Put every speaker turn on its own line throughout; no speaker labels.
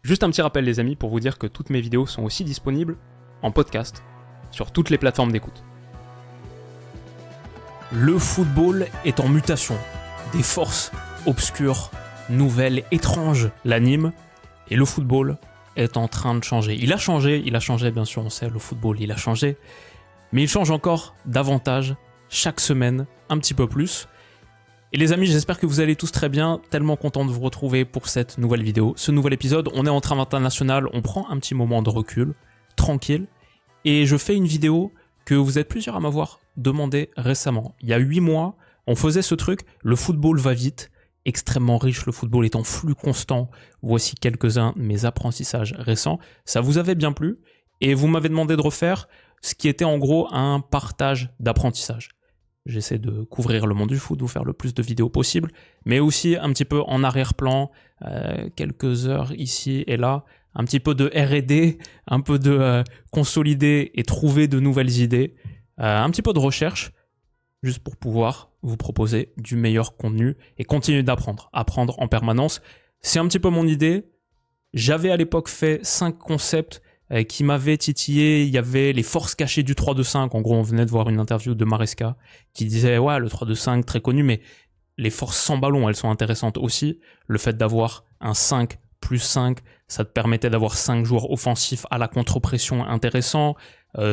Juste un petit rappel les amis pour vous dire que toutes mes vidéos sont aussi disponibles en podcast sur toutes les plateformes d'écoute.
Le football est en mutation. Des forces obscures, nouvelles, étranges l'animent et le football est en train de changer. Il a changé bien sûr, on sait, le football il a changé, mais il change encore davantage chaque semaine, un petit peu plus. Et les amis, j'espère que vous allez tous très bien, tellement content de vous retrouver pour cette nouvelle vidéo. Ce nouvel épisode, on est en trêve international, on prend un petit moment de recul, tranquille, et je fais une vidéo que vous êtes plusieurs à m'avoir demandé récemment. Il y a 8 mois, on faisait ce truc, le football va vite, extrêmement riche, le football est en flux constant. Voici quelques-uns de mes apprentissages récents. Ça vous avait bien plu, et vous m'avez demandé de refaire ce qui était en gros un partage d'apprentissage. J'essaie de couvrir le monde du foot, de vous faire le plus de vidéos possible, mais aussi un petit peu en arrière-plan, quelques heures ici et là, un petit peu de R&D, un peu de consolider et trouver de nouvelles idées, un petit peu de recherche, juste pour pouvoir vous proposer du meilleur contenu et continuer d'apprendre, apprendre en permanence. C'est un petit peu mon idée. J'avais à l'époque fait 5 concepts qui m'avait titillé. Il y avait les forces cachées du 3-2-5. En gros, on venait de voir une interview de Maresca qui disait « Ouais, le 3-2-5, très connu, mais les forces sans ballon, elles sont intéressantes aussi. Le fait d'avoir un 5 plus 5, ça te permettait d'avoir 5 joueurs offensifs à la contre-pression intéressant.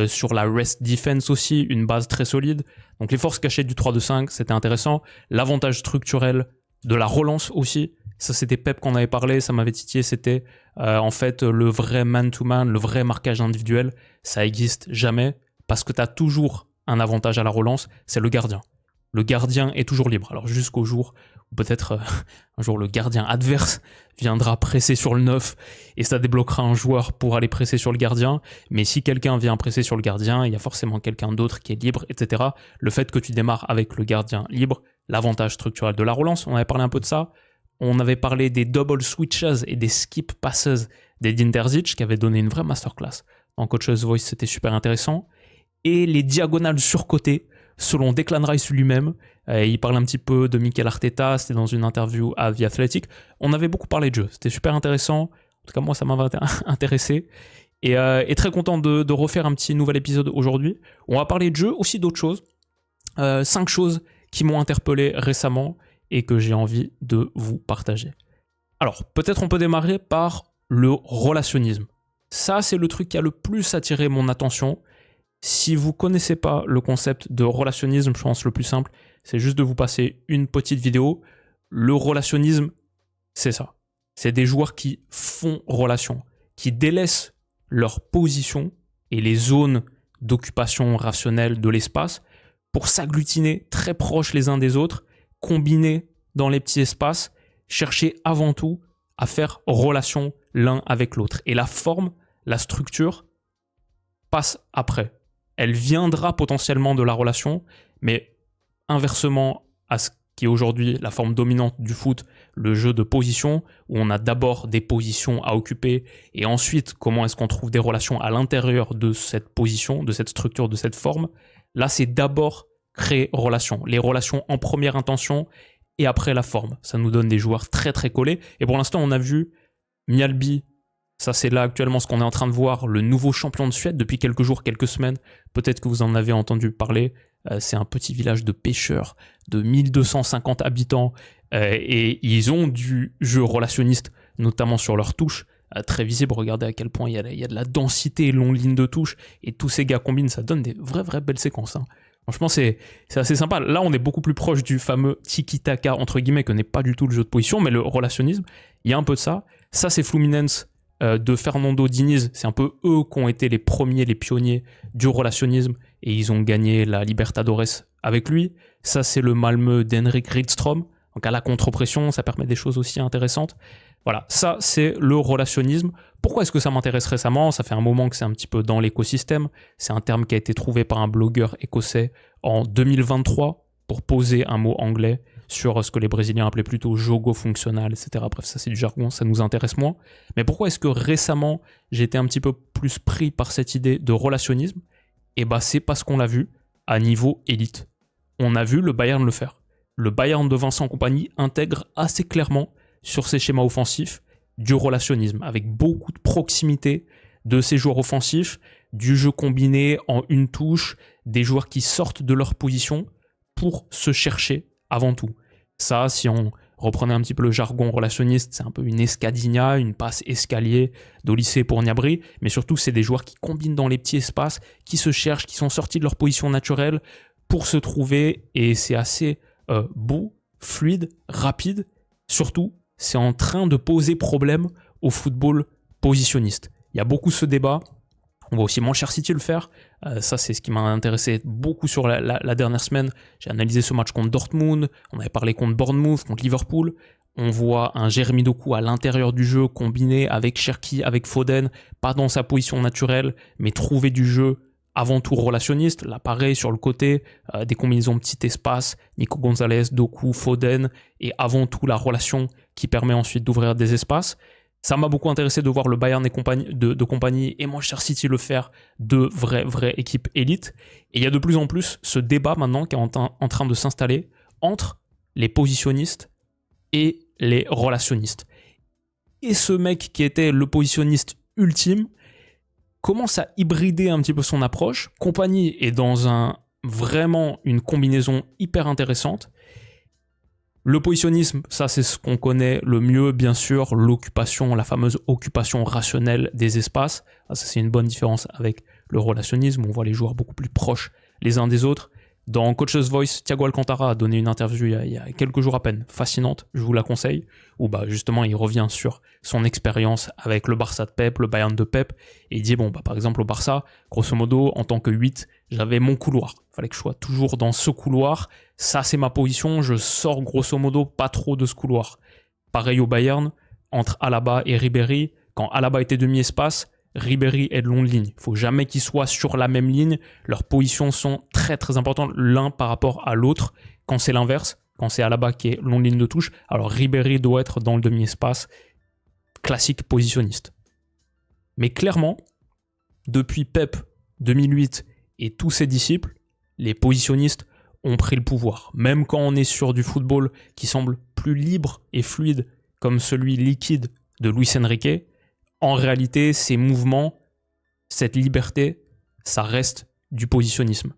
Sur la rest defense aussi, une base très solide. Donc les forces cachées du 3-2-5, c'était intéressant. L'avantage structurel de la relance aussi. Ça, c'était Pep qu'on avait parlé, ça m'avait titillé, c'était en fait le vrai man-to-man, le vrai marquage individuel, ça existe jamais parce que tu as toujours un avantage à la relance, c'est le gardien. Le gardien est toujours libre. Alors jusqu'au jour où peut-être un jour le gardien adverse viendra presser sur le 9 et ça débloquera un joueur pour aller presser sur le gardien. Mais si quelqu'un vient presser sur le gardien, il y a forcément quelqu'un d'autre qui est libre, etc. Le fait que tu démarres avec le gardien libre, l'avantage structurel de la relance, on avait parlé un peu de ça. On avait parlé des double switches et des skip passes d'Edin Terzic qui avait donné une vraie masterclass. En Coach's Voice, c'était super intéressant. Et les diagonales surcotées, selon Declan Rice lui-même. Il parle un petit peu de Mikel Arteta, c'était dans une interview à The Athletic. On avait beaucoup parlé de jeu, c'était super intéressant. En tout cas, moi, ça m'avait intéressé. Et très content de refaire un petit nouvel épisode aujourd'hui. On va parler de jeu, aussi d'autres choses. 5 choses qui m'ont interpellé récemment et que j'ai envie de vous partager. Alors, peut-être on peut démarrer par le relationnisme. Ça, c'est le truc qui a le plus attiré mon attention. Si vous ne connaissez pas le concept de relationnisme, je pense le plus simple, c'est juste de vous passer une petite vidéo. Le relationnisme, c'est ça. C'est des joueurs qui font relation, qui délaissent leur position et les zones d'occupation rationnelle de l'espace pour s'agglutiner très proches les uns des autres, combiner dans les petits espaces, chercher avant tout à faire relation l'un avec l'autre. Et la forme, la structure, passe après. Elle viendra potentiellement de la relation, mais inversement à ce qui est aujourd'hui la forme dominante du foot, le jeu de position, où on a d'abord des positions à occuper, et ensuite comment est-ce qu'on trouve des relations à l'intérieur de cette position, de cette structure, de cette forme. Là, c'est d'abord créer relation. Les relations en première intention et après la forme. Ça nous donne des joueurs très très collés. Et pour l'instant, on a vu Mjällby. Ça, c'est là actuellement ce qu'on est en train de voir, le nouveau champion de Suède depuis quelques jours, quelques semaines. Peut-être que vous en avez entendu parler. C'est un petit village de pêcheurs de 1250 habitants et ils ont du jeu relationniste, notamment sur leurs touches. Très visible, regardez à quel point il y a de la densité et longue ligne de touche et tous ces gars combinent, ça donne des vraies belles séquences. Hein. Franchement, c'est assez sympa. Là, on est beaucoup plus proche du fameux tiki-taka, entre guillemets, que n'est pas du tout le jeu de position, mais le relationnisme, il y a un peu de ça. Ça, c'est Fluminense de Fernando Diniz. C'est un peu eux qui ont été les premiers, les pionniers du relationnisme et ils ont gagné la Libertadores avec lui. Ça, c'est le Malmö d'Henrik Rydström. Donc, à la contre-pression, ça permet des choses aussi intéressantes. Voilà, ça, c'est le relationnisme. Pourquoi est-ce que ça m'intéresse récemment ? Ça fait un moment que c'est un petit peu dans l'écosystème. C'est un terme qui a été trouvé par un blogueur écossais en 2023 pour poser un mot anglais sur ce que les Brésiliens appelaient plutôt jogo fonctionnal, etc. Bref, ça c'est du jargon, ça nous intéresse moins. Mais pourquoi est-ce que récemment, j'ai été un petit peu plus pris par cette idée de relationnisme ? Et bah, c'est parce qu'on l'a vu à niveau élite. On a vu le Bayern le faire. Le Bayern de Vincent Kompany intègre assez clairement sur ses schémas offensifs du relationnisme, avec beaucoup de proximité de ces joueurs offensifs, du jeu combiné en une touche, des joueurs qui sortent de leur position pour se chercher avant tout. Ça, si on reprenait un petit peu le jargon relationniste, c'est un peu une escadinha, une passe escalier d'Olysée pour Gnabry, mais surtout c'est des joueurs qui combinent dans les petits espaces, qui se cherchent, qui sont sortis de leur position naturelle pour se trouver, et c'est assez beau, fluide, rapide. Surtout, c'est en train de poser problème au football positionniste. Il y a beaucoup ce débat. On voit aussi Manchester City le faire. Ça, c'est ce qui m'a intéressé beaucoup sur la dernière semaine. J'ai analysé ce match contre Dortmund. On avait parlé contre Bournemouth, contre Liverpool. On voit un Jérémy Doku à l'intérieur du jeu, combiné avec Cherki, avec Foden, pas dans sa position naturelle, mais trouver du jeu avant tout relationniste. Là, pareil, sur le côté, des combinaisons de petit espace, Nico Gonzalez, Doku, Foden, et avant tout la relation qui permet ensuite d'ouvrir des espaces. Ça m'a beaucoup intéressé de voir le Bayern et compagnie et Manchester City le faire, de vraies équipes élites. Et il y a de plus en plus ce débat maintenant qui est en train de s'installer entre les positionnistes et les relationnistes. Et ce mec qui était le positionniste ultime commence à hybrider un petit peu son approche. Compagnie est dans vraiment une combinaison hyper intéressante. Le positionnisme, ça c'est ce qu'on connaît le mieux, bien sûr, l'occupation, la fameuse occupation rationnelle des espaces. Ça c'est une bonne différence avec le relationnisme, on voit les joueurs beaucoup plus proches les uns des autres. Dans Coach's Voice, Thiago Alcantara a donné une interview il y a quelques jours à peine, fascinante, je vous la conseille, où justement il revient sur son expérience avec le Barça de Pep, le Bayern de Pep, et il dit par exemple au Barça, grosso modo, en tant que 8, j'avais mon couloir, il fallait que je sois toujours dans ce couloir, ça c'est ma position, je sors grosso modo pas trop de ce couloir. Pareil au Bayern, entre Alaba et Ribéry, quand Alaba était demi-espace, Ribéry est de longue ligne. Il ne faut jamais qu'ils soient sur la même ligne. Leurs positions sont très très importantes l'un par rapport à l'autre. Quand c'est l'inverse, quand c'est Alaba qui est longue ligne de touche, alors Ribéry doit être dans le demi-espace, classique positionniste. Mais clairement, depuis Pep 2008 et tous ses disciples, les positionnistes ont pris le pouvoir. Même quand on est sur du football qui semble plus libre et fluide, comme celui liquide de Luis Enrique, en réalité, ces mouvements, cette liberté, ça reste du positionnisme.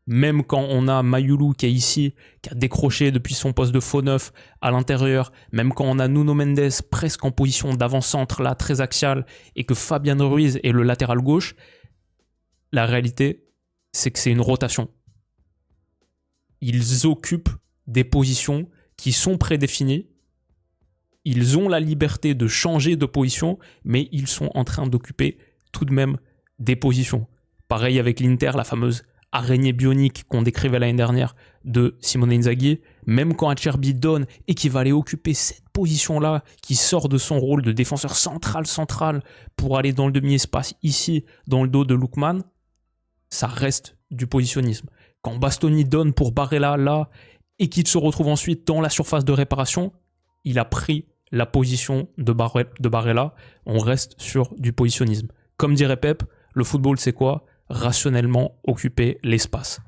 Même quand on a Mayulu qui est ici, qui a décroché depuis son poste de faux neuf à l'intérieur, même quand on a Nuno Mendes presque en position d'avant-centre, là, très axial, et que Fabian Ruiz est le latéral gauche, la réalité, c'est que c'est une rotation. Ils occupent des positions qui sont prédéfinies. Ils ont la liberté de changer de position, mais ils sont en train d'occuper tout de même des positions. Pareil avec l'Inter, la fameuse araignée bionique qu'on décrivait l'année dernière de Simone Inzaghi. Même quand Acerbi donne et qu'il va aller occuper cette position-là, qui sort de son rôle de défenseur central pour aller dans le demi-espace ici, dans le dos de Lookman, ça reste du positionnisme. Quand Bastoni donne pour Barella là, et qu'il se retrouve ensuite dans la surface de réparation, il a pris la position de Barella, on reste sur du positionnisme. Comme dirait Pep, le football c'est quoi ? Rationnellement occuper l'espace.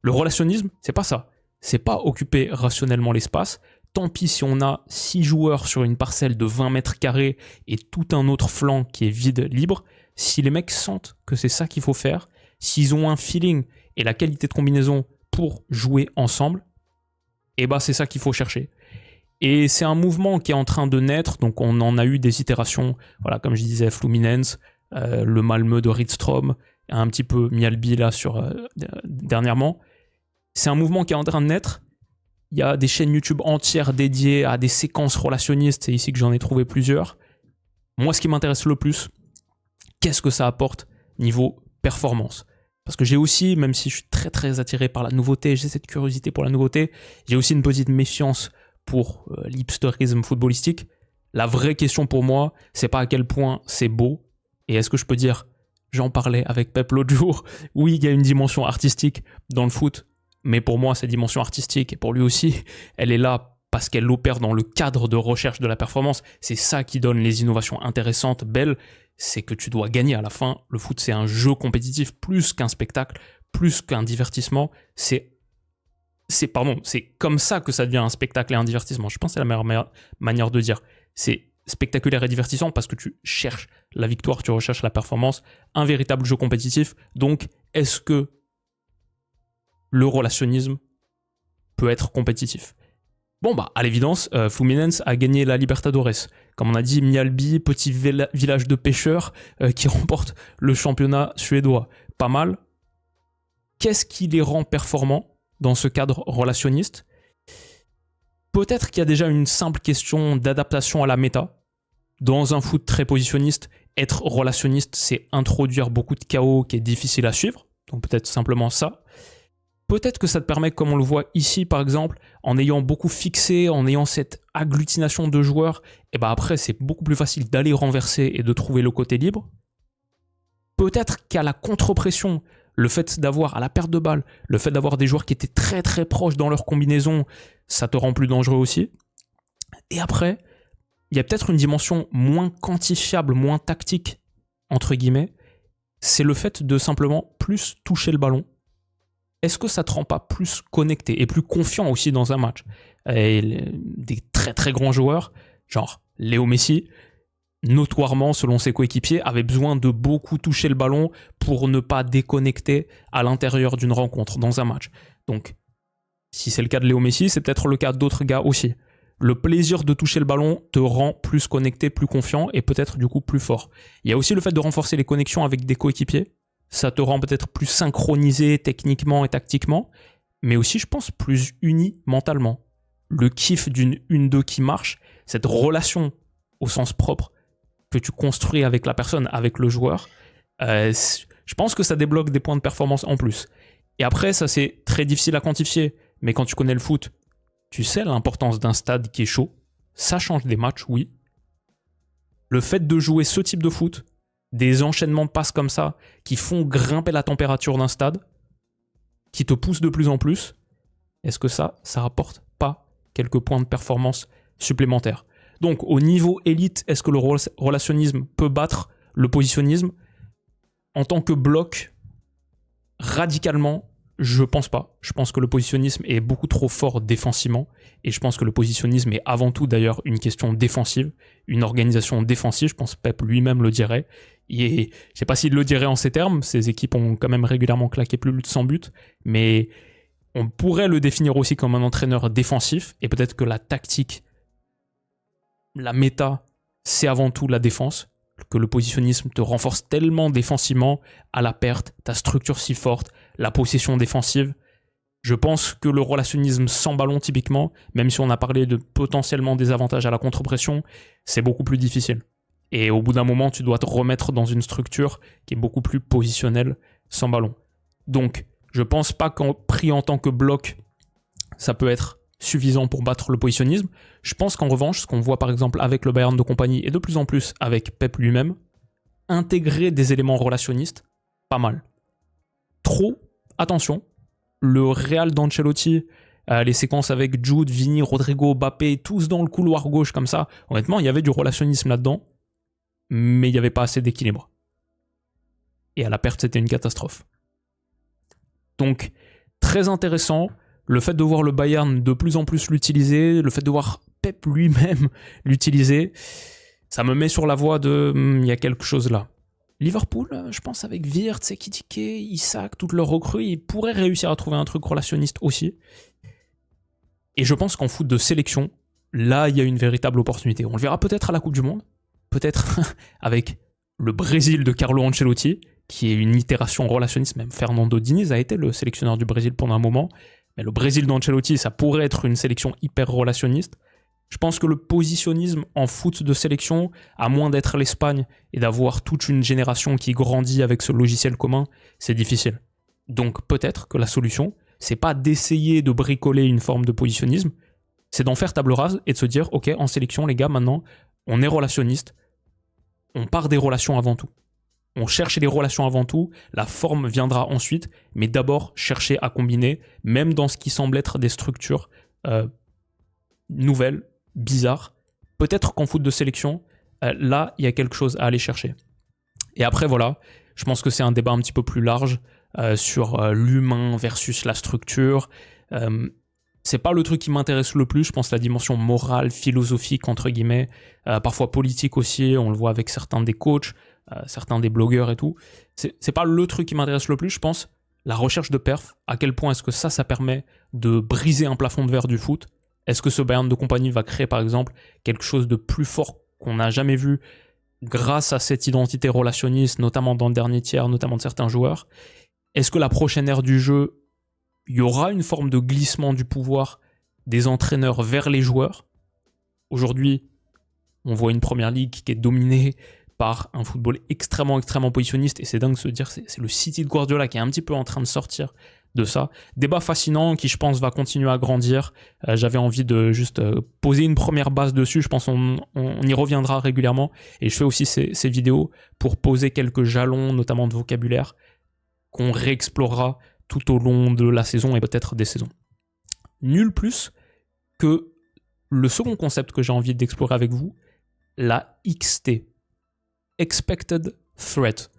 Le relationnisme, c'est pas ça. C'est pas occuper rationnellement l'espace. Tant pis si on a 6 joueurs sur une parcelle de 20 mètres carrés et tout un autre flanc qui est vide, libre. Si les mecs sentent que c'est ça qu'il faut faire, s'ils ont un feeling et la qualité de combinaison pour jouer ensemble, c'est ça qu'il faut chercher. Et c'est un mouvement qui est en train de naître, donc on en a eu des itérations, voilà, comme je disais, Fluminense, le Malmö de Rydström, un petit peu Mjällby là dernièrement. C'est un mouvement qui est en train de naître. Il y a des chaînes YouTube entières dédiées à des séquences relationnistes, c'est ici que j'en ai trouvé plusieurs. Moi, ce qui m'intéresse le plus, qu'est-ce que ça apporte niveau performance ? Parce que j'ai aussi, même si je suis très très attiré par la nouveauté, j'ai cette curiosité pour la nouveauté, j'ai aussi une petite méfiance pour l'hipsterisme footballistique. La vraie question pour moi, c'est pas à quel point c'est beau, et est-ce que je peux dire, j'en parlais avec Pep l'autre jour, oui, il y a une dimension artistique dans le foot, mais pour moi, cette dimension artistique, et pour lui aussi, elle est là parce qu'elle opère dans le cadre de recherche de la performance. C'est ça qui donne les innovations intéressantes, belles, c'est que tu dois gagner à la fin. Le foot, c'est un jeu compétitif plus qu'un spectacle, plus qu'un divertissement. C'est comme ça que ça devient un spectacle et un divertissement. Je pense que c'est la meilleure manière de dire. C'est spectaculaire et divertissant parce que tu cherches la victoire, tu recherches la performance, un véritable jeu compétitif. Donc, est-ce que le relationnisme peut être compétitif? Bon, à l'évidence, Fluminense a gagné la Libertadores. Comme on a dit, Mjällby, petit village de pêcheurs qui remporte le championnat suédois. Pas mal. Qu'est-ce qui les rend performants dans ce cadre relationniste? Peut-être qu'il y a déjà une simple question d'adaptation à la méta. Dans un foot très positionniste, être relationniste, c'est introduire beaucoup de chaos qui est difficile à suivre. Donc peut-être simplement ça. Peut-être que ça te permet, comme on le voit ici par exemple, en ayant beaucoup fixé, en ayant cette agglutination de joueurs, et après c'est beaucoup plus facile d'aller renverser et de trouver le côté libre. Peut-être qu'à la contre-pression, le fait d'avoir à la perte de balle, le fait d'avoir des joueurs qui étaient très très proches dans leur combinaison, ça te rend plus dangereux aussi. Et après, il y a peut-être une dimension moins quantifiable, moins tactique, entre guillemets, c'est le fait de simplement plus toucher le ballon. Est-ce que ça te rend pas plus connecté et plus confiant aussi dans un match? Et des très très grands joueurs, genre Léo Messi, notoirement, selon ses coéquipiers, avait besoin de beaucoup toucher le ballon pour ne pas déconnecter à l'intérieur d'une rencontre, dans un match. Donc, si c'est le cas de Léo Messi, c'est peut-être le cas d'autres gars aussi. Le plaisir de toucher le ballon te rend plus connecté, plus confiant et peut-être du coup plus fort. Il y a aussi le fait de renforcer les connexions avec des coéquipiers. Ça te rend peut-être plus synchronisé techniquement et tactiquement, mais aussi, je pense, plus uni mentalement. Le kiff d'une 1-2 qui marche, cette relation au sens propre que tu construis avec la personne, avec le joueur, je pense que ça débloque des points de performance en plus. Et après, ça c'est très difficile à quantifier, mais quand tu connais le foot, tu sais l'importance d'un stade qui est chaud. Ça change des matchs, oui. Le fait de jouer ce type de foot, des enchaînements de passes comme ça, qui font grimper la température d'un stade, qui te poussent de plus en plus, est-ce que ça rapporte pas quelques points de performance supplémentaires? Donc, au niveau élite, est-ce que le relationnisme peut battre le positionnisme? En tant que bloc, radicalement, je pense pas. Je pense que le positionnisme est beaucoup trop fort défensivement. Et je pense que le positionnisme est avant tout d'ailleurs une question défensive, une organisation défensive. Je pense que Pep lui-même le dirait. Et je sais pas s'il le dirait en ces termes. Ces équipes ont quand même régulièrement claqué plus de 100 buts. Mais on pourrait le définir aussi comme un entraîneur défensif. Et peut-être que la tactique, la méta, c'est avant tout la défense. Que le positionnisme te renforce tellement défensivement à la perte, ta structure si forte, la possession défensive. Je pense que le relationnisme sans ballon typiquement, même si on a parlé de potentiellement des avantages à la contre-pression, c'est beaucoup plus difficile. Et au bout d'un moment, tu dois te remettre dans une structure qui est beaucoup plus positionnelle sans ballon. Donc, je pense pas qu'en pris en tant que bloc, ça peut être suffisant pour battre le positionnisme. Je pense qu'en revanche, ce qu'on voit par exemple avec le Bayern de compagnie et de plus en plus avec Pep lui-même, intégrer des éléments relationnistes, pas mal. Trop, attention, le Real d'Ancelotti, les séquences avec Jude, Vini, Rodrigo, Mbappé, tous dans le couloir gauche comme ça, honnêtement, il y avait du relationnisme là-dedans, mais il n'y avait pas assez d'équilibre. Et à la perte, c'était une catastrophe. Donc, très intéressant. Le fait de voir le Bayern de plus en plus l'utiliser, le fait de voir Pep lui-même l'utiliser, ça me met sur la voie de il y a quelque chose là. Liverpool, je pense avec Wirtz, Ekitike, Isak, toutes leurs recrues, ils pourraient réussir à trouver un truc relationniste aussi. Et je pense qu'en foot de sélection, là, il y a une véritable opportunité. On le verra peut-être à la Coupe du Monde, peut-être avec le Brésil de Carlo Ancelotti, qui est une itération relationniste. Même Fernando Diniz a été le sélectionneur du Brésil pendant un moment. Mais le Brésil d'Ancelotti, ça pourrait être une sélection hyper relationniste. Je pense que le positionnisme en foot de sélection, à moins d'être l'Espagne et d'avoir toute une génération qui grandit avec ce logiciel commun, c'est difficile. Donc peut-être que la solution, c'est pas d'essayer de bricoler une forme de positionnisme, c'est d'en faire table rase et de se dire, ok, en sélection, les gars, maintenant, on est relationniste, on part des relations avant tout. On cherche les relations avant tout, la forme viendra ensuite, mais d'abord chercher à combiner, même dans ce qui semble être des structures nouvelles, bizarres. Peut-être qu'en foot de sélection, là, il y a quelque chose à aller chercher. Et après, voilà, je pense que c'est un débat un petit peu plus large sur l'humain versus la structure. C'est pas le truc qui m'intéresse le plus, je pense la dimension morale, philosophique, entre guillemets, parfois politique aussi, on le voit avec certains des coachs, certains des blogueurs et tout. C'est pas le truc qui m'intéresse le plus, je pense la recherche de perf, à quel point est-ce que ça permet de briser un plafond de verre du foot. Est-ce que ce Bayern de compagnie va créer par exemple quelque chose de plus fort qu'on n'a jamais vu grâce à cette identité relationniste, notamment dans le dernier tiers, notamment de certains joueurs? Est-ce que la prochaine ère du jeu, il y aura une forme de glissement du pouvoir des entraîneurs vers les joueurs? Aujourd'hui, on voit une première ligue qui est dominée par un football extrêmement positionniste, et c'est dingue de se dire c'est le City de Guardiola qui est un petit peu en train de sortir de ça. Débat fascinant qui, je pense, va continuer à grandir. J'avais envie de juste poser une première base dessus. Je pense qu'on y reviendra régulièrement, et je fais aussi ces vidéos pour poser quelques jalons, notamment de vocabulaire, qu'on réexplorera tout au long de la saison et peut-être des saisons. Nul plus que le second concept que j'ai envie d'explorer avec vous, la XT, Expected Threat.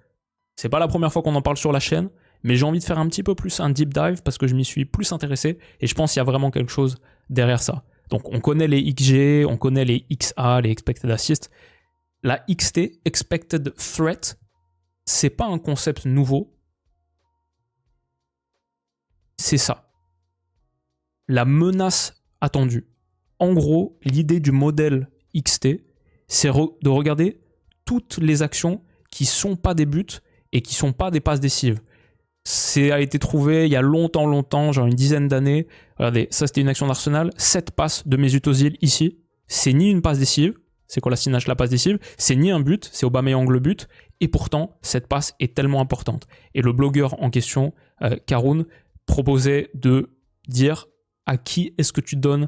C'est pas la première fois qu'on en parle sur la chaîne, mais j'ai envie de faire un petit peu plus un deep dive parce que je m'y suis plus intéressé et je pense qu'il y a vraiment quelque chose derrière ça. Donc on connaît les XG, on connaît les XA, les Expected Assist. La XT, Expected Threat, c'est pas un concept nouveau. C'est ça. La menace attendue. En gros, l'idée du modèle XT, c'est de regarder toutes les actions qui sont pas des buts et qui sont pas des passes décisives. Ça a été trouvé il y a longtemps, genre une dizaine d'années. Regardez, ça c'était une action d'Arsenal, 7 passes de Mesut Özil ici. C'est ni une passe décisive, c'est Kolasinac la passe décisive, c'est ni un but, c'est Aubameyang le but, et pourtant cette passe est tellement importante. Et le blogueur en question, Karun, proposait de dire à qui est-ce que tu donnes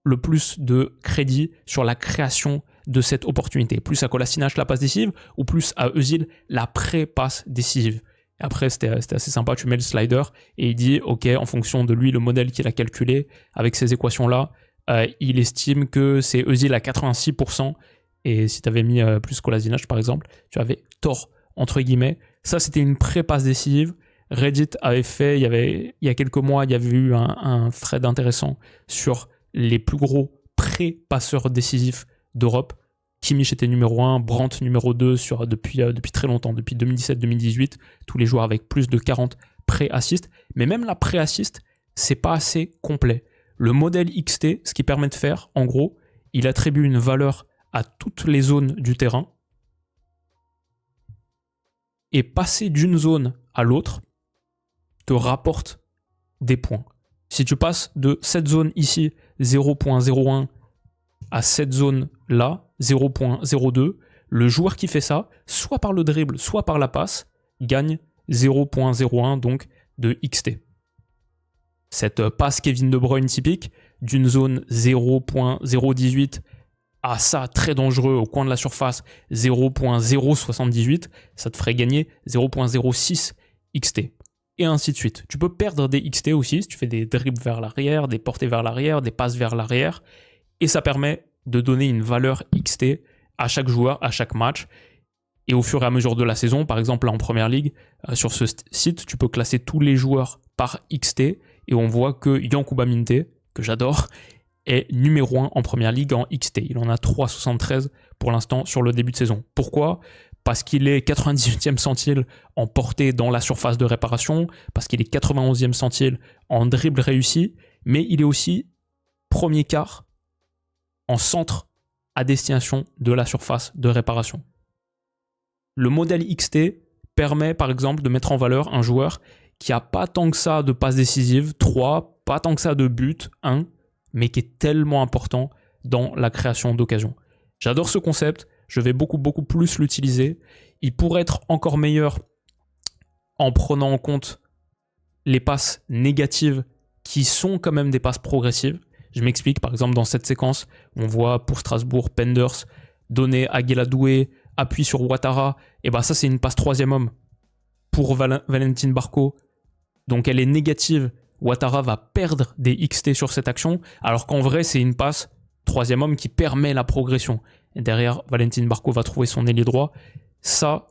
le plus de crédit sur la création de cette opportunité. Plus à Kolasinac la passe décisive ou plus à Özil la pré-passe décisive. Et après, c'était assez sympa, tu mets le slider et il dit, ok, en fonction de lui, le modèle qu'il a calculé avec ces équations-là, il estime que c'est Özil à 86%, et si tu avais mis plus Kolasinac par exemple, tu avais tort, entre guillemets. Ça, c'était une pré-passe décisive. Reddit avait fait, il y a quelques mois, il y avait eu un thread intéressant sur les plus gros pré-passeurs décisifs d'Europe. Kimmich était numéro 1, Brandt numéro 2 depuis très longtemps, depuis 2017-2018, tous les joueurs avec plus de 40 pré-assists. Mais même la pré-assist, c'est pas assez complet. Le modèle XT, ce qu'il permet de faire, en gros, il attribue une valeur à toutes les zones du terrain, et passer d'une zone à l'autre te rapporte des points. Si tu passes de cette zone ici, 0.01, à cette zone là, 0.02, le joueur qui fait ça, soit par le dribble, soit par la passe, gagne 0.01 donc de XT. Cette passe Kevin De Bruyne typique, d'une zone 0.018 à ça très dangereux au coin de la surface, 0.078, ça te ferait gagner 0.06 XT. Et ainsi de suite. Tu peux perdre des XT aussi si tu fais des dribbles vers l'arrière, des portées vers l'arrière, des passes vers l'arrière, et ça permet de donner une valeur XT à chaque joueur, à chaque match. Et au fur et à mesure de la saison, par exemple là en Première Ligue, sur ce site, tu peux classer tous les joueurs par XT, et on voit que Yankuba Minte, que j'adore, est numéro 1 en Première Ligue en XT. Il en a 3,73 pour l'instant sur le début de saison. Pourquoi ? Parce qu'il est 98e centile en portée dans la surface de réparation, parce qu'il est 91e centile en dribble réussi, mais il est aussi premier quart en centre à destination de la surface de réparation. Le modèle XT permet par exemple de mettre en valeur un joueur qui n'a pas tant que ça de passes décisives, 3, pas tant que ça de buts, 1, mais qui est tellement important dans la création d'occasions. J'adore ce concept, je vais beaucoup plus l'utiliser. Il pourrait être encore meilleur en prenant en compte les passes négatives qui sont quand même des passes progressives. Je m'explique, par exemple dans cette séquence, on voit pour Strasbourg, Penders donner à Guéladoué, appui sur Ouattara, et bah ça c'est une passe troisième homme pour Valentin Barco, donc elle est négative. Ouattara va perdre des XT sur cette action, alors qu'en vrai c'est une passe troisième homme qui permet la progression. Et derrière, Valentin Barco va trouver son ailier droit. Ça,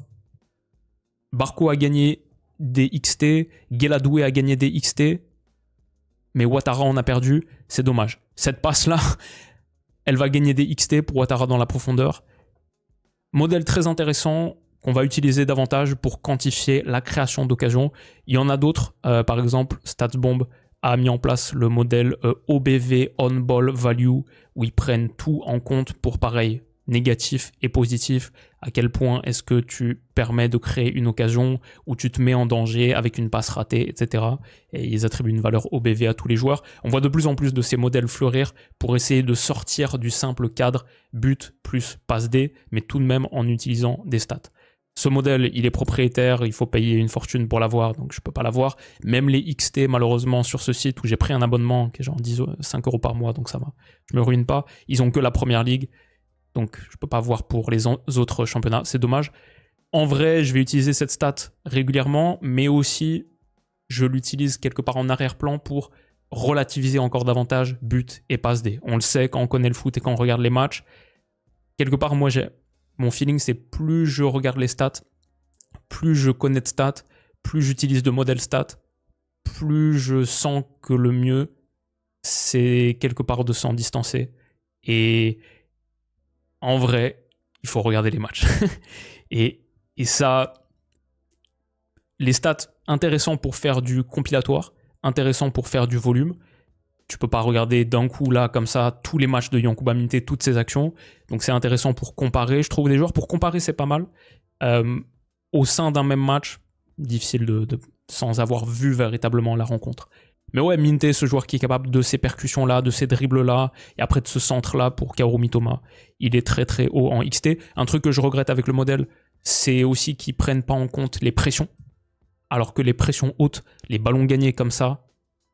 Barco a gagné des XT, Guéladoué a gagné des XT. mais Ouattara en a perdu, c'est dommage. Cette passe-là, elle va gagner des XT pour Ouattara dans la profondeur. Modèle très intéressant qu'on va utiliser davantage pour quantifier la création d'occasions. Il y en a d'autres, par exemple, StatsBomb a mis en place le modèle OBV, On Ball Value, où ils prennent tout en compte pour pareil, négatif et positif, à quel point est-ce que tu permets de créer une occasion où tu te mets en danger avec une passe ratée, etc. Et ils attribuent une valeur OBV à tous les joueurs. On voit de plus en plus de ces modèles fleurir pour essayer de sortir du simple cadre but plus passe D, mais tout de même en utilisant des stats. Ce modèle, il est propriétaire, il faut payer une fortune pour l'avoir, donc je peux pas l'avoir. Même les XT, malheureusement, sur ce site où j'ai pris un abonnement qui est genre 5 € par mois, donc ça va, je me ruine pas. Ils ont que la première ligue, donc je peux pas voir pour les autres championnats, c'est dommage. En vrai, je vais utiliser cette stat régulièrement, mais aussi je l'utilise quelque part en arrière-plan pour relativiser encore davantage but et passe D. On le sait quand on connaît le foot et quand on regarde les matchs. Quelque part, moi, mon feeling, c'est plus je regarde les stats, plus je connais de stats, plus j'utilise de modèles stats, plus je sens que le mieux, c'est quelque part de s'en distancer. Et en vrai, il faut regarder les matchs. et ça, les stats intéressants pour faire du compilatoire, intéressants pour faire du volume. Tu peux pas regarder d'un coup là comme ça tous les matchs de Yankuba Minteh, toutes ses actions. Donc c'est intéressant pour comparer. Je trouve des joueurs pour comparer c'est pas mal. Au sein d'un même match, difficile sans avoir vu véritablement la rencontre. Mais ouais, Minteh, ce joueur qui est capable de ces percussions là, de ces dribbles là, et après de ce centre là pour Kaoru Mitoma, il est très très haut en XT. Un truc que je regrette avec le modèle, c'est aussi qu'ils prennent pas en compte les pressions. Alors que les pressions hautes, les ballons gagnés comme ça,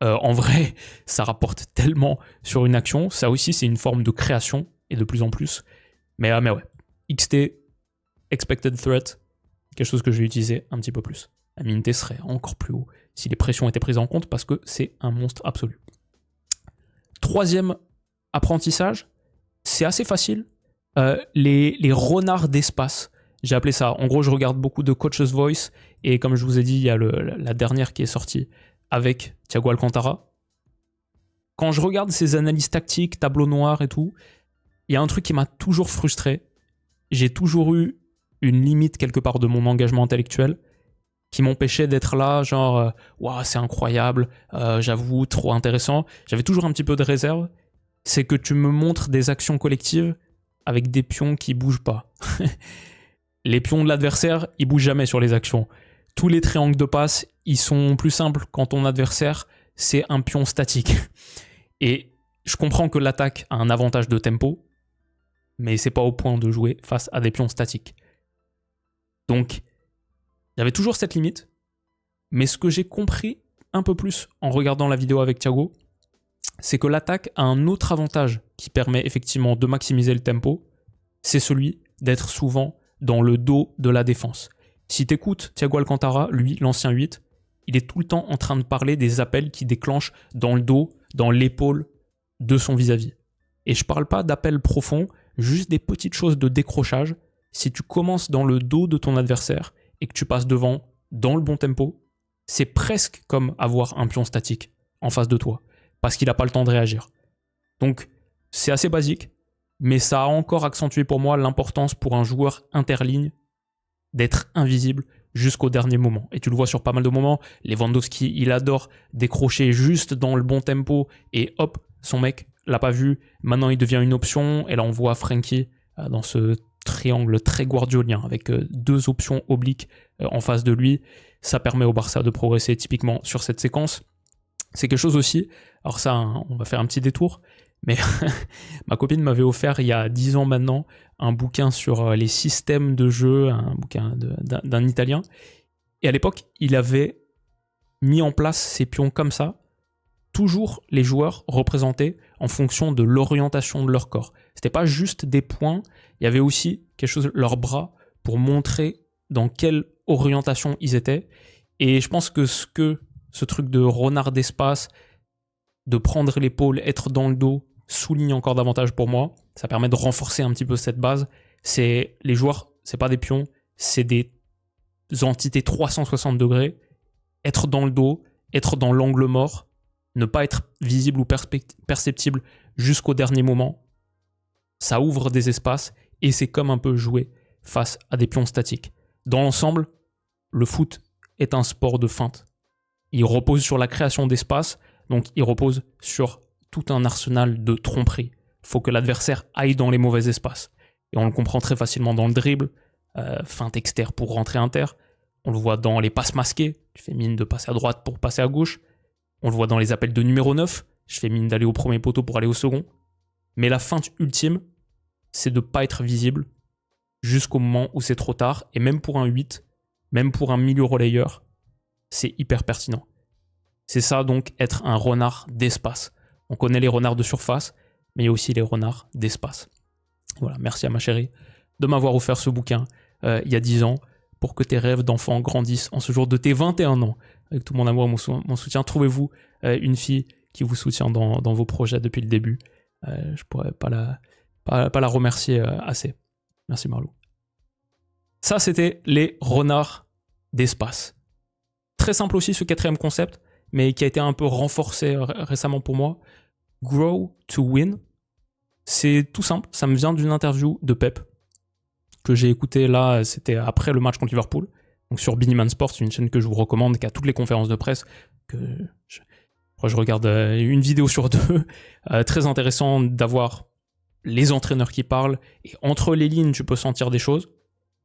en vrai, ça rapporte tellement sur une action. Ça aussi, c'est une forme de création, et de plus en plus. Mais ouais, XT, Expected Threat, quelque chose que je vais utiliser un petit peu plus. Minteh serait encore plus haut si les pressions étaient prises en compte, parce que c'est un monstre absolu. Troisième apprentissage, c'est assez facile. Les renards d'espace, j'ai appelé ça. En gros, je regarde beaucoup de Coach's Voice, et comme je vous ai dit, il y a la dernière qui est sortie avec Thiago Alcantara. Quand je regarde ces analyses tactiques, tableau noir et tout, il y a un truc qui m'a toujours frustré. J'ai toujours eu une limite quelque part de mon engagement intellectuel qui m'empêchait d'être là, genre waouh, c'est incroyable, j'avoue, trop intéressant. J'avais toujours un petit peu de réserve. C'est que tu me montres des actions collectives avec des pions qui bougent pas. Les pions de l'adversaire, ils bougent jamais sur les actions. Tous les triangles de passe, ils sont plus simples quand ton adversaire, c'est un pion statique. Et je comprends que l'attaque a un avantage de tempo, mais c'est pas au point de jouer face à des pions statiques. Donc, j'avais toujours cette limite, mais ce que j'ai compris un peu plus en regardant la vidéo avec Thiago, c'est que l'attaque a un autre avantage qui permet effectivement de maximiser le tempo, c'est celui d'être souvent dans le dos de la défense. Si t'écoutes Thiago Alcantara, lui, l'ancien 8, il est tout le temps en train de parler des appels qui déclenchent dans le dos, dans l'épaule de son vis-à-vis. Et je parle pas d'appels profonds, juste des petites choses de décrochage. Si tu commences dans le dos de ton adversaire et que tu passes devant dans le bon tempo, c'est presque comme avoir un pion statique en face de toi, parce qu'il n'a pas le temps de réagir. Donc, c'est assez basique, mais ça a encore accentué pour moi l'importance pour un joueur interligne d'être invisible jusqu'au dernier moment. Et tu le vois sur pas mal de moments, Lewandowski, il adore décrocher juste dans le bon tempo, et hop, son mec l'a pas vu, maintenant il devient une option, et là on voit Frenkie dans ce triangle très guardiolien, avec deux options obliques en face de lui. Ça permet au Barça de progresser typiquement sur cette séquence. C'est quelque chose aussi, alors ça, on va faire un petit détour, mais ma copine m'avait offert il y a 10 ans maintenant un bouquin sur les systèmes de jeu, un bouquin d'un Italien. Et à l'époque, il avait mis en place ces pions comme ça, toujours les joueurs représentés en fonction de l'orientation de leur corps. C'était pas juste des points, il y avait aussi quelque chose, leurs bras, pour montrer dans quelle orientation ils étaient. Et je pense que ce truc de renard d'espace, de prendre l'épaule, être dans le dos, souligne encore davantage pour moi. Ça permet de renforcer un petit peu cette base. C'est les joueurs, c'est pas des pions, c'est des entités 360 degrés. Être dans le dos, être dans l'angle mort, ne pas être visible ou perceptible jusqu'au dernier moment, ça ouvre des espaces et c'est comme un peu jouer face à des pions statiques. Dans l'ensemble, le foot est un sport de feinte. Il repose sur la création d'espace, donc il repose sur tout un arsenal de tromperies. Il faut que l'adversaire aille dans les mauvais espaces. Et on le comprend très facilement dans le dribble, feinte externe pour rentrer inter. On le voit dans les passes masquées, tu fais mine de passer à droite pour passer à gauche. On le voit dans les appels de numéro 9, je fais mine d'aller au premier poteau pour aller au second. Mais la feinte ultime, c'est de ne pas être visible jusqu'au moment où c'est trop tard. Et même pour un 8, même pour un milieu relayeur, c'est hyper pertinent. C'est ça donc, être un renard d'espace. On connaît les renards de surface, mais il y a aussi les renards d'espace. Voilà, merci à ma chérie de m'avoir offert ce bouquin il y a 10 ans pour que tes rêves d'enfant grandissent en ce jour de tes 21 ans. Avec tout mon amour et mon soutien, trouvez-vous une fille qui vous soutient dans vos projets depuis le début. Je pourrais pas la remercier assez. Merci Marlou. Ça, c'était les renards d'espace. Très simple aussi ce 4e concept, mais qui a été un peu renforcé récemment pour moi. Grow to win. C'est tout simple, ça me vient d'une interview de Pep que j'ai écoutée là, c'était après le match contre Liverpool. Donc sur Biniman Sports, une chaîne que je vous recommande, qui a toutes les conférences de presse, que je regarde une vidéo sur 2. Très intéressant d'avoir les entraîneurs qui parlent, et entre les lignes, tu peux sentir des choses.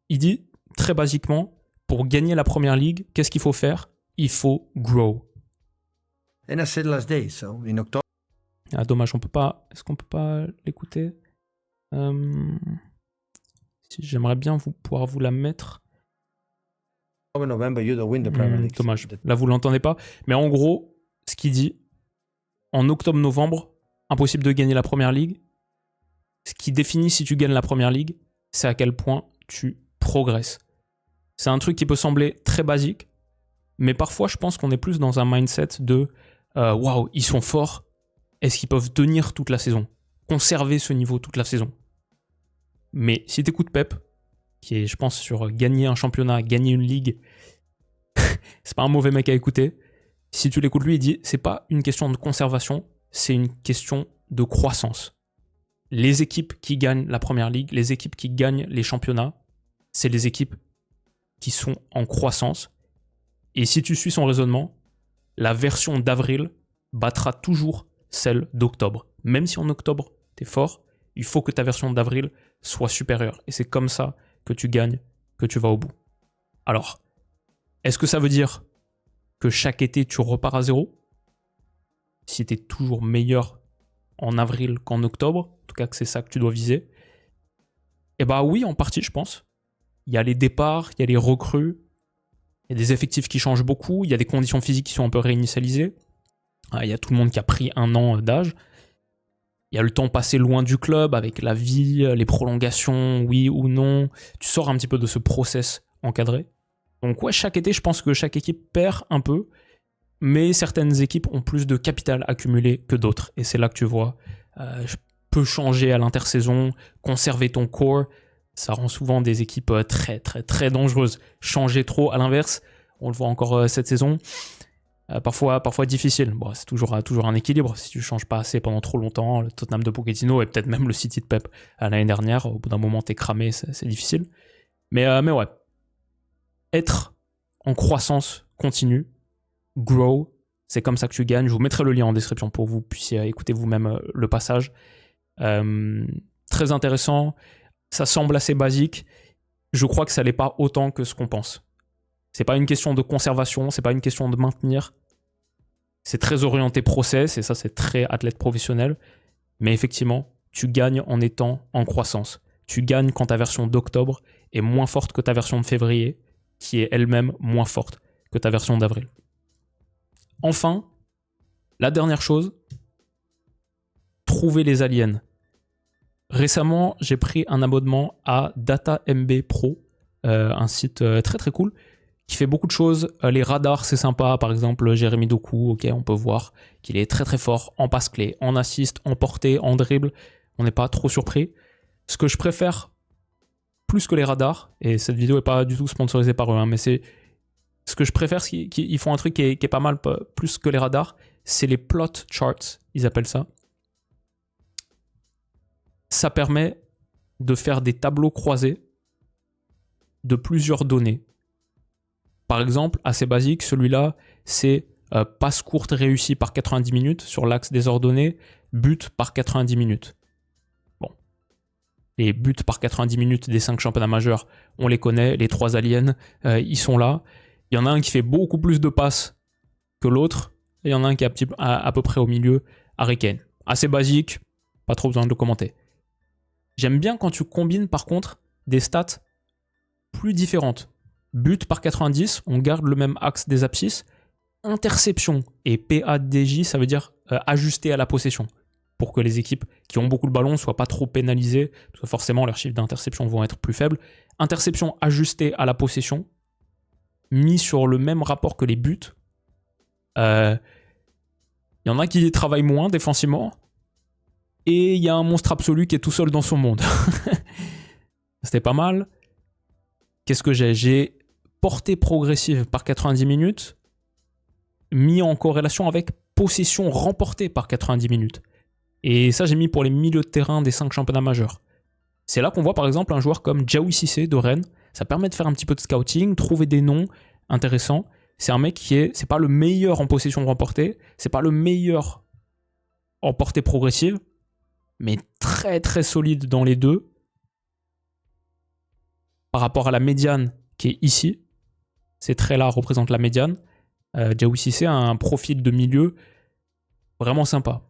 Il dit, très basiquement, pour gagner la Première Ligue, qu'est-ce qu'il faut faire? Il faut grow.
And I said last day, so in October.
Ah, dommage, on peut pas. Est-ce qu'on peut pas l'écouter? J'aimerais bien pouvoir vous la mettre.
November, you don't win the Premier League.
Dommage. Là, vous l'entendez pas. Mais en gros, ce qu'il dit, en octobre-novembre, impossible de gagner la Première Ligue. Ce qui définit si tu gagnes la Première Ligue, c'est à quel point tu progresses. C'est un truc qui peut sembler très basique, mais parfois, je pense qu'on est plus dans un mindset de waouh, ils sont forts. Est-ce qu'ils peuvent tenir toute la saison? Conserver ce niveau toute la saison? Mais si tu écoutes Pep, qui est, je pense, sur gagner un championnat, gagner une ligue, c'est pas un mauvais mec à écouter. Si tu l'écoutes, lui, il dit, c'est pas une question de conservation, c'est une question de croissance. Les équipes qui gagnent la Première Ligue, les équipes qui gagnent les championnats, c'est les équipes qui sont en croissance. Et si tu suis son raisonnement, la version d'avril battra toujours celle d'octobre. Même si en octobre, t'es fort, il faut que ta version d'avril soit supérieure. Et c'est comme ça que tu gagnes, que tu vas au bout. Alors, est-ce que ça veut dire que chaque été, tu repars à zéro? Si tu es toujours meilleur en avril qu'en octobre, en tout cas que c'est ça que tu dois viser, eh bah oui, en partie, je pense. Il y a les départs, il y a les recrues, il y a des effectifs qui changent beaucoup, il y a des conditions physiques qui sont un peu réinitialisées, il y a tout le monde qui a pris 1 an d'âge, il y a le temps passé loin du club avec la vie, les prolongations, oui ou non, tu sors un petit peu de ce process encadré. Donc ouais, chaque été, je pense que chaque équipe perd un peu, mais certaines équipes ont plus de capital accumulé que d'autres. Et c'est là que tu vois, je peux changer à l'intersaison, conserver ton core, ça rend souvent des équipes très très très dangereuses. Changer trop à l'inverse, on le voit encore cette saison, parfois difficile. Bon, c'est toujours un équilibre. Si tu changes pas assez pendant trop longtemps, le Tottenham de Pochettino et peut-être même le City de Pep l'année dernière, au bout d'un moment t'es cramé, c'est difficile. Mais ouais, être en croissance continue, grow, c'est comme ça que tu gagnes. Je vous mettrai le lien en description pour que vous puissiez écouter vous-même le passage. Très intéressant. Ça semble assez basique. Je crois que ça l'est pas autant que ce qu'on pense. C'est pas une question de conservation, c'est pas une question de maintenir. C'est très orienté process, et ça c'est très athlète professionnel. Mais effectivement, tu gagnes en étant en croissance. Tu gagnes quand ta version d'octobre est moins forte que ta version de février, qui est elle-même moins forte que ta version d'avril. Enfin, la dernière chose, trouver les aliens. Récemment, j'ai pris un abonnement à DataMB Pro, un site très très cool, qui fait beaucoup de choses. Les radars, c'est sympa. Par exemple, Jérémy Doku, ok, on peut voir qu'il est très très fort en passe-clé, en assist, en portée, en dribble. On n'est pas trop surpris. Ce que je préfère plus que les radars, et cette vidéo n'est pas du tout sponsorisée par eux, hein, mais c'est ce que je préfère, c'est qu'ils font un truc qui est pas mal, plus que les radars, c'est les plot charts, ils appellent ça. Ça permet de faire des tableaux croisés de plusieurs données. Par exemple, assez basique, celui-là, c'est passe courte réussie par 90 minutes sur l'axe des ordonnées, but par 90 minutes. Bon. Les buts par 90 minutes des 5 championnats majeurs, on les connaît, les 3 aliens, ils sont là. Il y en a un qui fait beaucoup plus de passes que l'autre, et il y en a un qui est à peu près au milieu, Harry Kane. Assez basique, pas trop besoin de le commenter. J'aime bien quand tu combines par contre des stats plus différentes. But par 90, on garde le même axe des abscisses. Interception et PADJ, ça veut dire ajusté à la possession, pour que les équipes qui ont beaucoup de ballons ne soient pas trop pénalisées, parce que forcément leurs chiffres d'interception vont être plus faibles. Interception ajustée à la possession, mis sur le même rapport que les buts. Il y en a qui travaillent moins défensivement, et il y a un monstre absolu qui est tout seul dans son monde. C'était pas mal. Qu'est-ce que j'ai ? J'ai portée progressive par 90 minutes, mis en corrélation avec possession remportée par 90 minutes. Et ça, j'ai mis pour les milieux de terrain des 5 championnats majeurs. C'est là qu'on voit par exemple un joueur comme Diawy Cissé de Rennes. Ça permet de faire un petit peu de scouting, trouver des noms intéressants. C'est un mec c'est pas le meilleur en possession remportée, c'est pas le meilleur en portée progressive, mais très très solide dans les deux. Par rapport à la médiane qui est ici, ces traits-là représentent la médiane. Diawy Cissé a un profil de milieu vraiment sympa.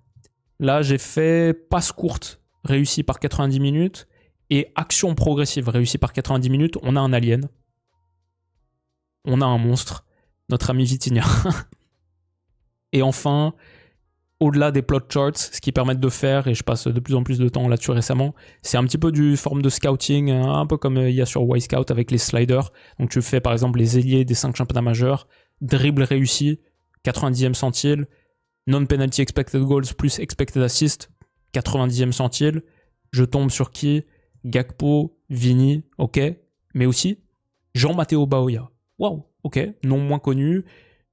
Là, j'ai fait passe courte réussie par 90 minutes et action progressive réussie par 90 minutes. On a un alien. On a un monstre. Notre ami Vitinha. Et enfin, au-delà des plot charts, ce qu'ils permettent de faire, et je passe de plus en plus de temps là-dessus récemment, c'est un petit peu du forme de scouting, un peu comme il y a sur Y-Scout avec les sliders. Donc tu fais par exemple les ailiers des 5 championnats majeurs, dribble réussi, 90e centile, non-penalty expected goals plus expected assist, 90e centile. Je tombe sur qui ? Gakpo, Vini, ok, mais aussi Jean-Matteo Baoya. Waouh, ok, nom moins connu.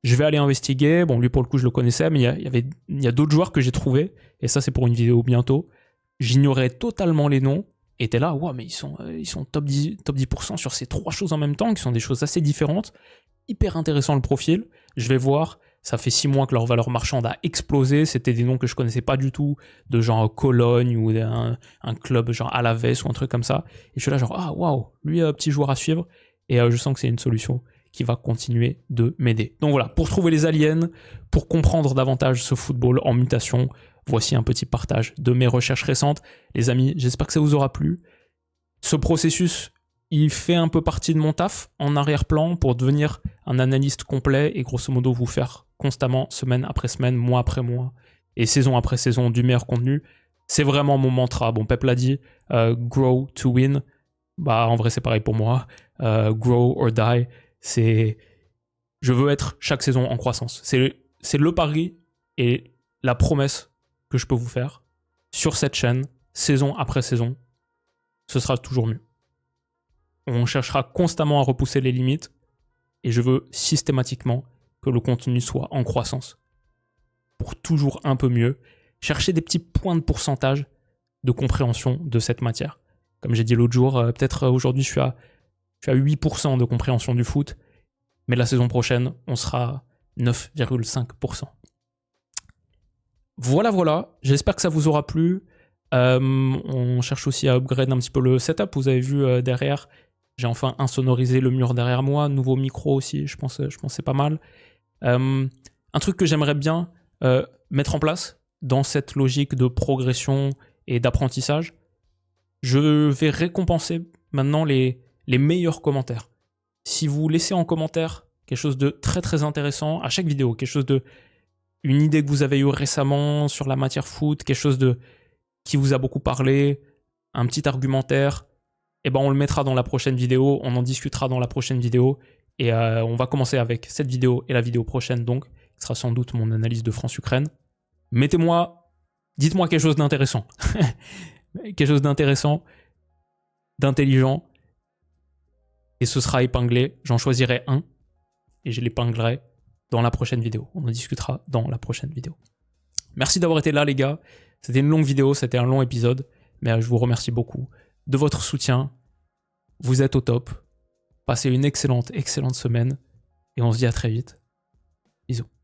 Je vais aller investiguer. Bon, lui, pour le coup, je le connaissais, mais il y a d'autres joueurs que j'ai trouvés. Et ça, c'est pour une vidéo bientôt. J'ignorais totalement les noms. Et t'es là, wow, mais ils sont top 10% sur ces 3 choses en même temps, qui sont des choses assez différentes. Hyper intéressant le profil. Je vais voir. Ça fait 6 mois que leur valeur marchande a explosé. C'était des noms que je connaissais pas du tout, de genre Cologne ou un club genre Alaves ou un truc comme ça. Et je suis là, genre, ah, waouh, lui, petit joueur à suivre. Et je sens que c'est une solution qui va continuer de m'aider. Donc voilà, pour trouver les aliens, pour comprendre davantage ce football en mutation, voici un petit partage de mes recherches récentes. Les amis, j'espère que ça vous aura plu. Ce processus, il fait un peu partie de mon taf en arrière-plan pour devenir un analyste complet et grosso modo vous faire constamment, semaine après semaine, mois après mois et saison après saison du meilleur contenu. C'est vraiment mon mantra. Bon, Pep l'a dit, grow to win. Bah, en vrai, c'est pareil pour moi. Grow or die. Je veux être chaque saison en croissance. C'est le pari et la promesse que je peux vous faire sur cette chaîne, saison après saison. Ce sera toujours mieux. On cherchera constamment à repousser les limites et je veux systématiquement que le contenu soit en croissance pour toujours un peu mieux. Chercher des petits points de pourcentage de compréhension de cette matière. Comme j'ai dit l'autre jour, peut-être aujourd'hui je suis à 8% de compréhension du foot, mais la saison prochaine, on sera 9,5%. Voilà, j'espère que ça vous aura plu. On cherche aussi à upgrade un petit peu le setup. Vous avez vu derrière, j'ai enfin insonorisé le mur derrière moi, nouveau micro aussi, je pense que c'est pas mal. Un truc que j'aimerais bien mettre en place dans cette logique de progression et d'apprentissage, je vais récompenser maintenant les meilleurs commentaires. Si vous laissez en commentaire quelque chose de très très intéressant à chaque vidéo, une idée que vous avez eue récemment sur la matière foot, quelque chose qui vous a beaucoup parlé, un petit argumentaire, et ben on le mettra dans la prochaine vidéo, on en discutera dans la prochaine vidéo, et on va commencer avec cette vidéo et la vidéo prochaine donc, qui sera sans doute mon analyse de France-Ukraine. Dites-moi quelque chose d'intéressant. Quelque chose d'intéressant, d'intelligent, et ce sera épinglé, j'en choisirai un, et je l'épinglerai dans la prochaine vidéo. On en discutera dans la prochaine vidéo. Merci d'avoir été là, les gars. C'était une longue vidéo, c'était un long épisode, mais je vous remercie beaucoup de votre soutien. Vous êtes au top. Passez une excellente semaine et on se dit à très vite. Bisous.